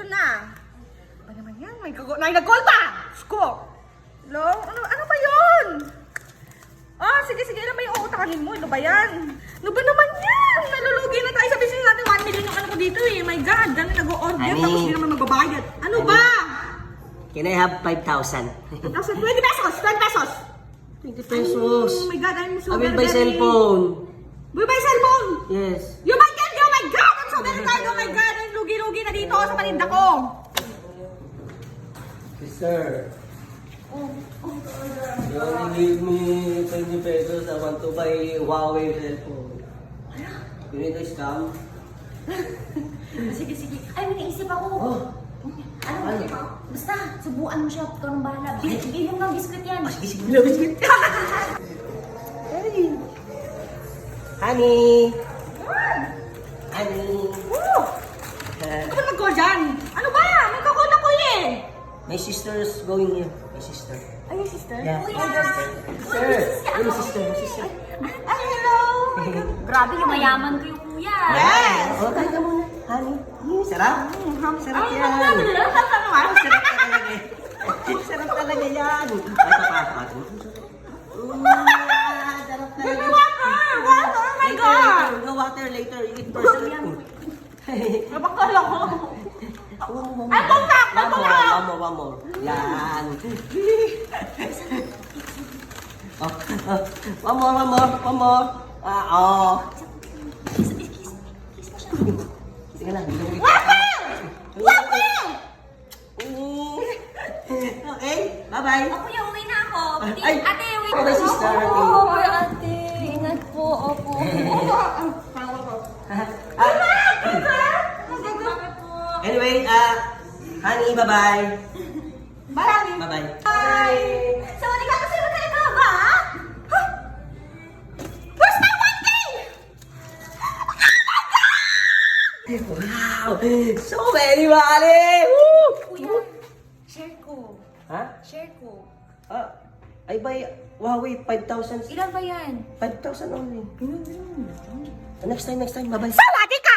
Ito na. Ano naman yan? May nag-call pa! Sko! Hello? Ano ba yun? Ah, sige, ilan ba yung uutanin mo? Ano ba yan? Ano ba naman yan? Nalulugi na tayo sa business natin. 1 million yung ano ko dito eh. My God, dami nag-o-order Honey. tapos hindi naman magbabayad. Ano ba? Can I have 5,000? 20 pesos! 20 pesos! 20 pesos. Oh my God, I'm so I will very, buy cellphone. Will buy cellphone? Yes. You my God! Oh my God! I'm so very tired! Oh my God! Ang lugi-lugi na dito sa paninda ko! Sir. You only give me 20 pesos. I want to buy Huawei cellphone. You need to scam? Sige. Ay, may naisip ako. Oh. Ano? Basta, subuan mo siya. Ikaw nang bahala. Ilong ng biskuit yan. Biscuit. Hey. Honey. Honey. Woo! Ano ba nag-call dyan? Ano ba? May kakul ako eh! My sister's going here. My sister. Ay, yung sister? Yeah. Kuya! Sir. Hey, my sister. My sister. Ay, hello! Grabe, yung mayaman ko yung kuya. Yes! Oh, kain ka muna. Honey. Sarap. Sarap Ay, yan. ano naman? Sarap talaga. Sarap talaga yan. Ay, papasok. Sarap Baby, talaga. water! Water! Oh my God! No water later. Eat first. Napakala ko. Ay, bangkak! One more. Yan. Oh. One more. Oh. Sige na. Water! Okay. Bye-bye. O kuya, uwi na ako. Ay. Ate, uwi Oh, my sister. Oo, ate. Ingat po. Opo. Anyway, honey, bye-bye. Bye! Bye-bye. Bye! So, hindi ka kasi magkaya ba? Huh? Where's my 1K? Wow! So very money! Woo! Kuya, share ko. Ha? Share ko. I buy Huawei 5,000. Ilan ba yan? 5,000 only. Next time. Bye-bye. Sawadee ka!